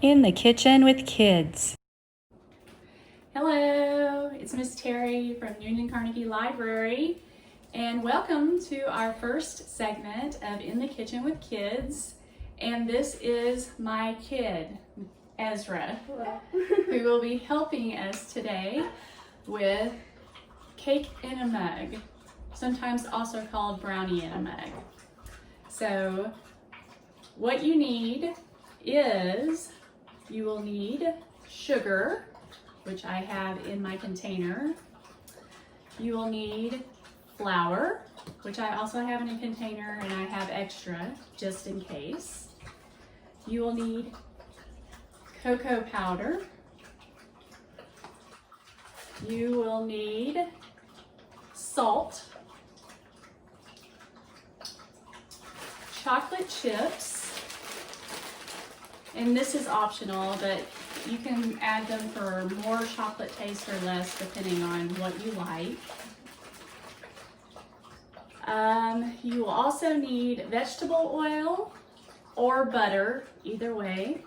In the Kitchen with Kids. Hello, it's Miss Teri from Union Carnegie Library, and welcome to our first segment of In the Kitchen with Kids. And this is my kid, Ezra, who will be helping us today with cake in a mug, sometimes also called brownie in a mug. So what you need is, you will need sugar, which I have in my container. You will need flour, which I also have in a container, and I have extra just in case. You will need cocoa powder. You will need salt, chocolate chips, and this is optional, but you can add them for more chocolate taste or less depending on what you like. You will also need vegetable oil or butter, either way.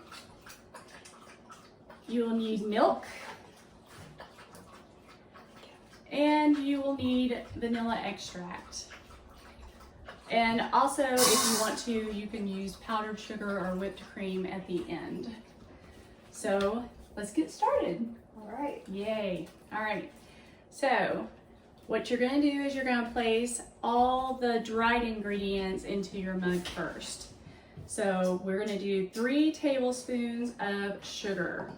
You will need milk. And you will need vanilla extract. And also, if you want to, you can use powdered sugar or whipped cream at the end. So let's get started. All right. Yay. All right. So what you're going to do is you're going to place all the dried ingredients into your mug first. So we're going to do 3 tablespoons of sugar.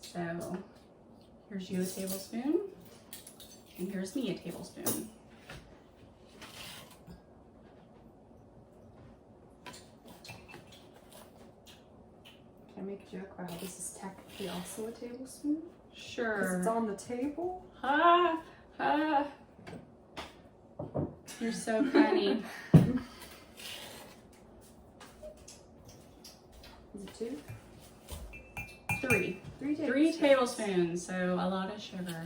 So here's you a tablespoon, and here's me a tablespoon. Can I make a joke? Wow, this is technically also a tablespoon? Sure. Because it's on the table? Ha! Ha! You're so funny. Is it 2? 3. 3 3 tablespoons, so a lot of sugar.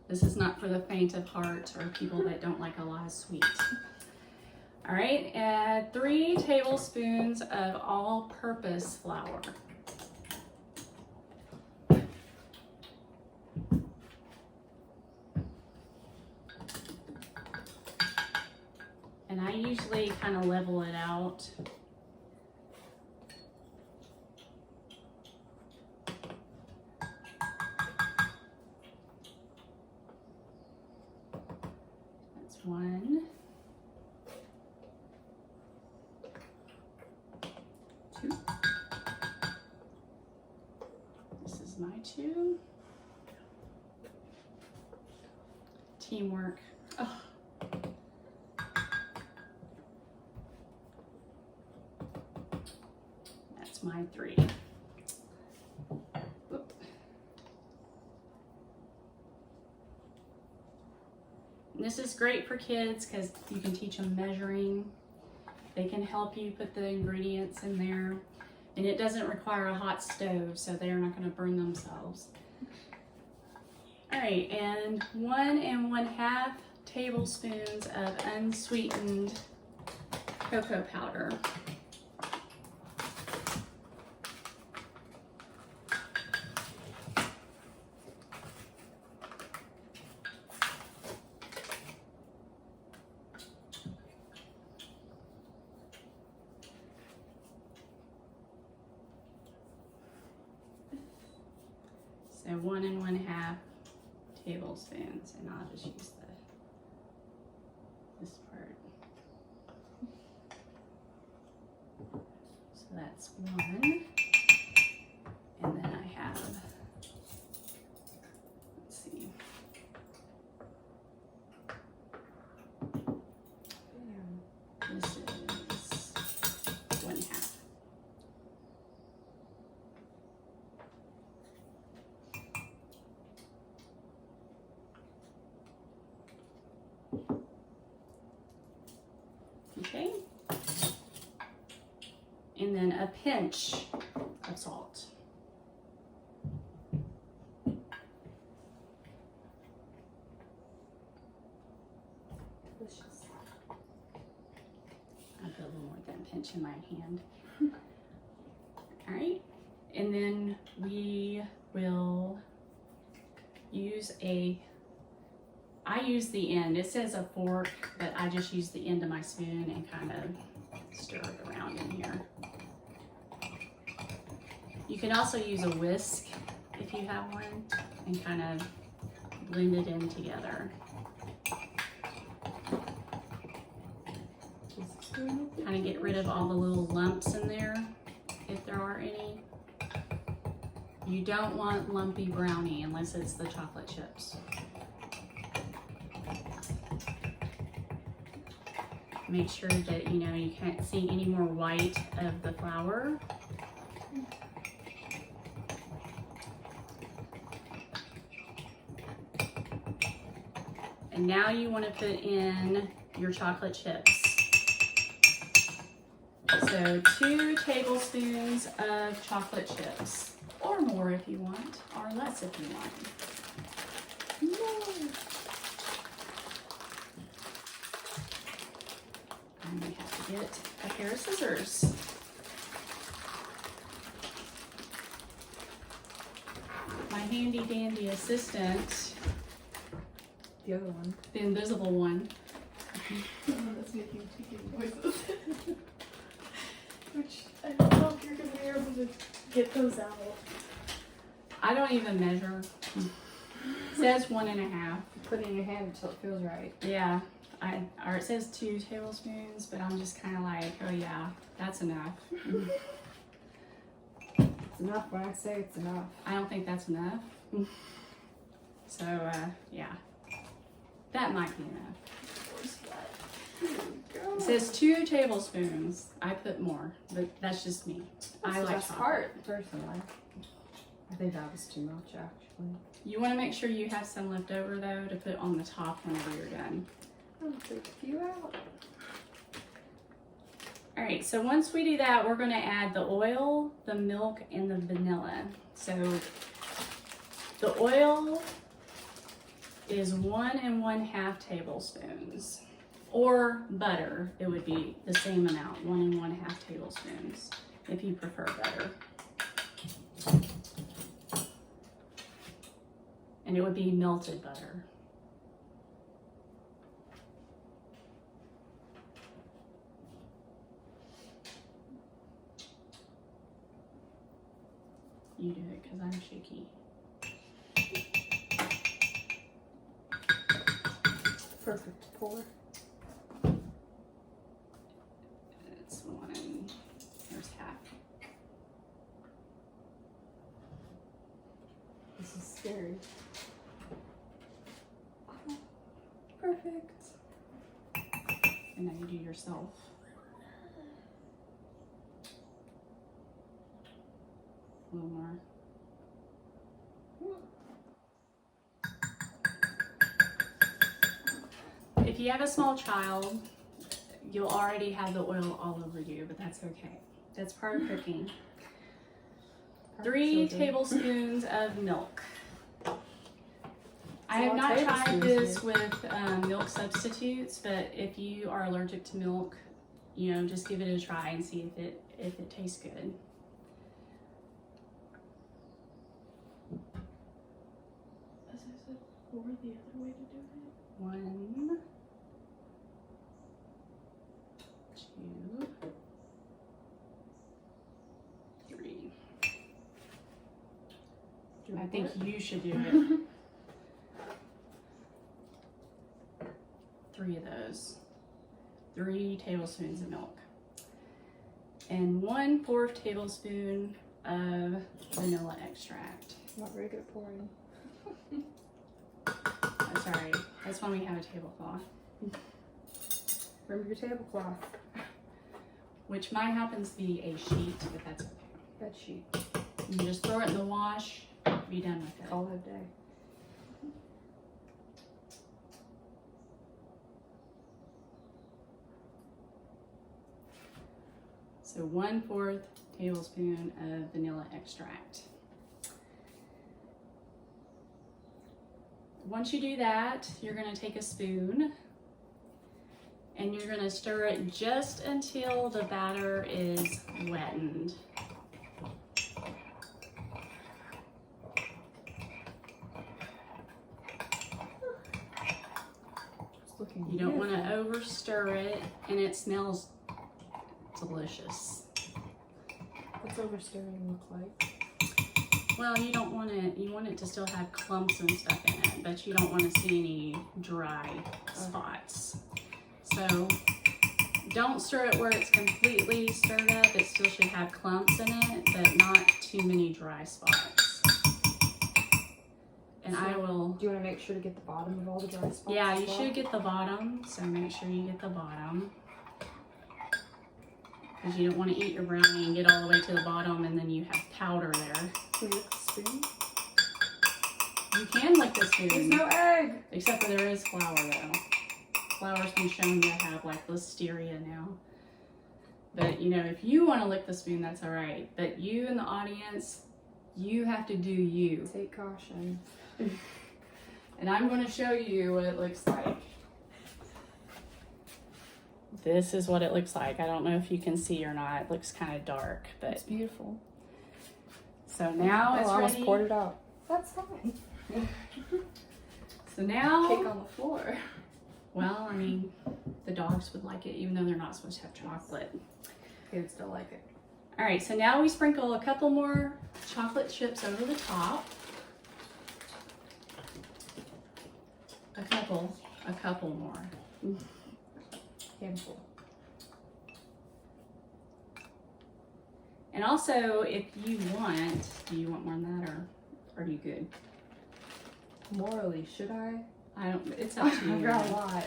This is not for the faint of heart or people that don't like a lot of sweet. All right, add 3 tablespoons of all-purpose flour. And I usually kind of level it out. That's 1. 2. This is my 2. Teamwork. Oh. That's my 3. Whoop. And this is great for kids because you can teach them measuring. They can help you put the ingredients in there, and it doesn't require a hot stove, so they're not going to burn themselves. All right, and 1 1/2 tablespoons of unsweetened cocoa powder. So 1 1/2 tablespoons, and I'll just use this part. So that's 1, and then I have, let's see, this is 1/2. Okay, and then a pinch of salt. Delicious. I feel a little more than pinch in my hand. All right, and then we will use I use the end. It says a fork, but I just use the end of my spoon and kind of stir it around in here. You can also use a whisk if you have one and kind of blend it in together. Kind of get rid of all the little lumps in there, if there are any. You don't want lumpy brownie unless it's the chocolate chips. Make sure that you can't see any more white of the flour. And now you want to put in your chocolate chips. So 2 tablespoons of chocolate chips, or more if you want, or less if you want. More. And we have to get a pair of scissors. My handy dandy assistant, The other one. the invisible one, That's making chicken noises. Which I don't know if you're gonna be able to get those out. I don't even measure. It says 1.5. Put it in your hand until it feels right. Yeah, or it says 2 tablespoons, but I'm just kind of like, oh yeah, that's enough. It's enough when I say it's enough. I don't think that's enough. So yeah, that might be enough. It says 2 tablespoons. I put more, but that's just me. I like best chocolate. part, personally. I think that was too much, actually. You want to make sure you have some left over though to put on the top whenever you're done. I'll take a few out. All right, so once we do that, we're going to add the oil, the milk, and the vanilla. So the oil is 1 1/2 tablespoons, or butter. It would be the same amount, 1 1/2 tablespoons, if you prefer butter. And it would be melted butter. You do it because I'm shaky. Perfect to pour. It's 1, here's half. This is scary. Perfect. And now you do yourself. A little more. If you have a small child, you'll already have the oil all over you, but that's okay. That's part of cooking. 3 tablespoons of milk. I have not tried this with milk substitutes, but if you are allergic to milk, just give it a try and see if it tastes good. As I said before, the other way to do it. 1, 2, 3. I think you should do it. 3 of those. 3 tablespoons of milk. And 1/4 tablespoon of vanilla extract. I'm not very good at pouring. That's alright. That's when we have a tablecloth. Remember your tablecloth. Which mine happens to be a sheet, but that's okay. Bed sheet. You just throw it in the wash, be done with it. Call it a day. So 1/4 tablespoon of vanilla extract. Once you do that, you're going to take a spoon And you're gonna stir it just until the batter is wettened. You don't want to over stir it, and it smells delicious. What's over stirring look like? Well, you don't want it, you want it to still have clumps and stuff in it, but you don't want to see any dry spots. So don't stir it where it's completely stirred up. It still should have clumps in it, but not too many dry spots. And so, I will... Do you want to make sure to get the bottom of all the dry spots? Yeah, you should get the bottom, so make sure you get the bottom. Because you don't want to eat your brownie and get all the way to the bottom and then you have powder there. Can you lick the spoon? You can lick the spoon. There's no egg! Except for there is flour though. Flour's been shown to have like listeria now. But you know, if you want to lick the spoon, that's alright. But you in the audience, you have to do you. Take caution. And I'm going to show you what it looks like. This is what it looks like. I don't know if you can see or not. It looks kind of dark, but it's beautiful. So now it's I almost ready. poured it out. That's fine. So now, Cake on the floor. Well, I mean, the dogs would like it, even though they're not supposed to have chocolate. They would still like it. All right, so now we sprinkle a couple more chocolate chips over the top. A couple more. Handful. And also, if you want, do you want more than that, or are you good? Morally, should I? I don't, it's up to you. I've got a lot.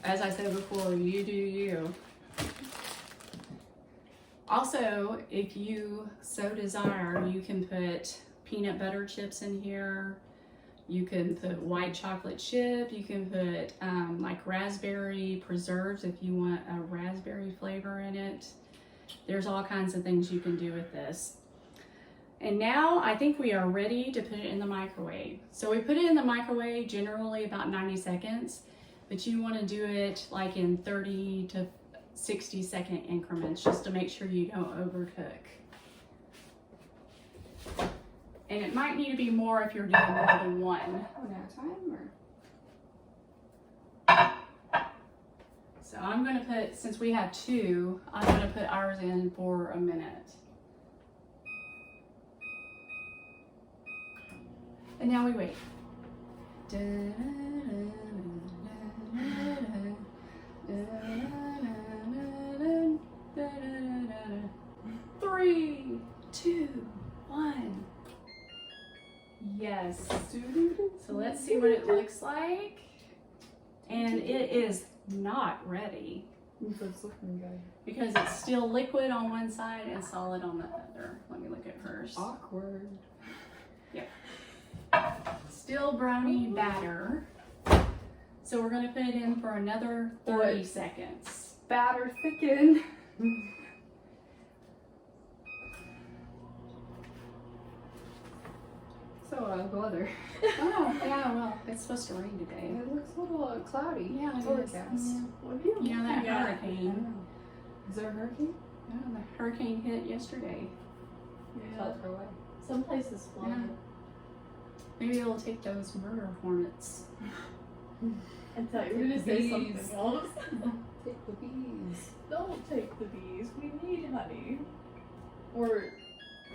As I said before, you do you. Also, if you so desire, you can put peanut butter chips in here. You can put white chocolate chip. You can put like raspberry preserves if you want a raspberry flavor in it. There's all kinds of things you can do with this. And now I think we are ready to put it in the microwave. So we put it in the microwave generally about 90 seconds, but you want to do it like in 30 to 60-second increments just to make sure you don't overcook. And it might need to be more if you're doing more than one. One at a time, or? So I'm going to put, since we have two, I'm going to put ours in for a minute. And now we wait. 3, 2, 1. Yes. So let's see what it looks like. And it is not ready It's looking good. because it's still liquid on one side and solid on the other. Let me look at hers. Awkward. Yep. Still brownie batter. So we're going to put it in for another 30 seconds. Batter thicken. So, weather. Oh, yeah, well, it's supposed to rain today. It looks a little cloudy. Yeah, it Overcast. is. Yeah. You know that Yeah. hurricane? Is there a hurricane? Yeah, the hurricane hit yesterday. Felt her way. Some places flooded. Yeah. Maybe it'll take those murder hornets. I thought you were gonna say Bees. something else. Take the bees. Don't take the bees. We need honey. Or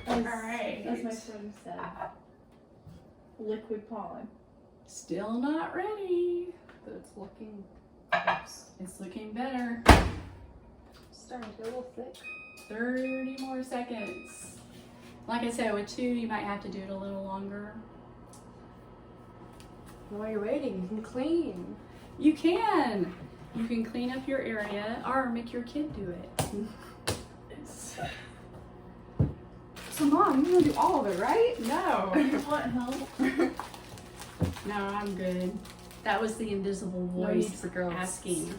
as, Alright. as my friend said, liquid pollen. Still not ready. But it's looking close. It's looking better. Starting to get a little thick. 30 more seconds. Like I said, with 2, you might have to do it a little longer. While you're waiting, you can clean. You can. You can clean up your area or make your kid do it. So, Mom, you're gonna do all of it, right? No. You want help? No, I'm good. That was the invisible No voice need for girls. asking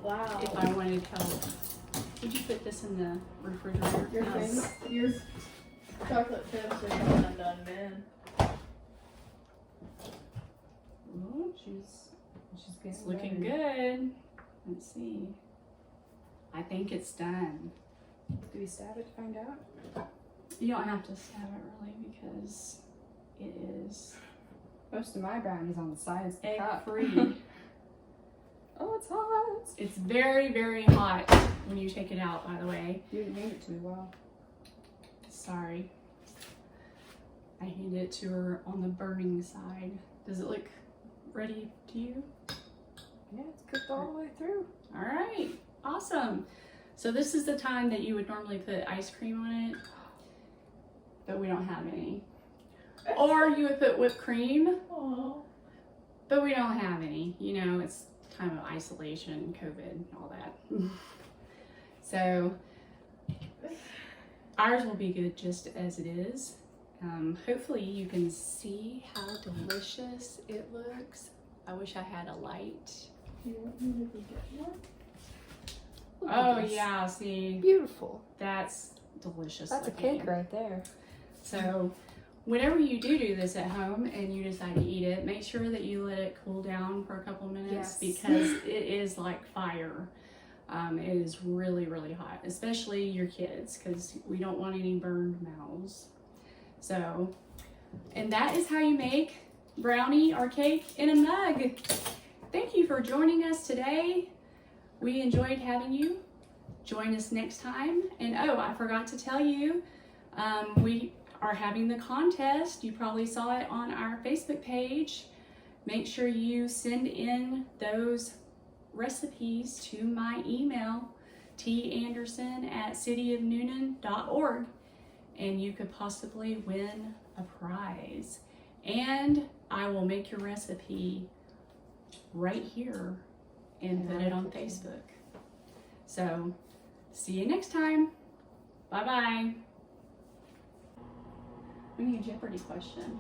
Wow. if I wanted help. Did you put this in the refrigerator? Your Yes. things, your chocolate chips are coming undone, man. Ooh, she's She's getting It's looking better. good. Let's see. I think it's done. Do we stab it to find out? You don't have to stab it really because it is Most of my brownies on the sides. egg Cup. free. Oh, it's hot. It's very, very hot when you take it out, by the way. You didn't hand it to me well. Sorry. I handed it to her on the burning side. Does it look ready to you? Yeah, it's cooked all the way through. All right, awesome. So this is the time that you would normally put ice cream on it, but we don't have any. Or you would put whipped cream, Oh. but we don't have any. You know, it's time of isolation, COVID, all that. So ours will be good just as it is. Hopefully you can see how delicious it looks. I wish I had a light. You want me to get one? Look at Oh this. yeah, see, Beautiful. that's delicious. That's a looking. cake right there. So whenever you do this at home and you decide to eat it, make sure that you let it cool down for a couple minutes Yes. because it is like fire. It is really, really hot, especially your kids, because we don't want any burned mouths. So, and that is how you make brownie or cake in a mug. Thank you for joining us today. We enjoyed having you. Join us next time. And oh, I forgot to tell you, we are having the contest. You probably saw it on our Facebook page. Make sure you send in those recipes to my email, tanderson@cityofnoonan.org, and you could possibly win a prize. And I will make your recipe right here and put it on Facebook. So, see you next time. Bye-bye. We need a Jeopardy question.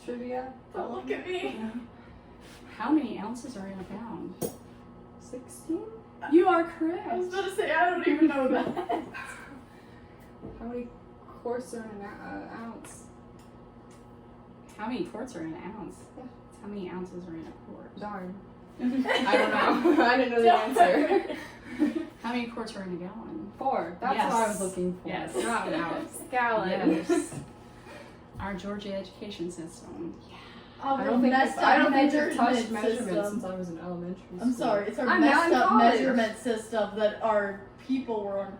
Trivia. Don't look at me. How many ounces are in a pound? 16? You are I was correct. about to say, I don't even know that. How many quarts are in an ounce? How many quarts are in an ounce? How many ounces are in a quart? Darn. I I don't know. I didn't know the answer. How many quarts are in a gallon? 4. That's Yes. what I was looking for. Yes. Not an ounce. Yes. Our Georgia education system. I don't think I've touched measurements since I was in elementary school. I'm sorry, it's our I'm now messed in up college. measurement system that our people were on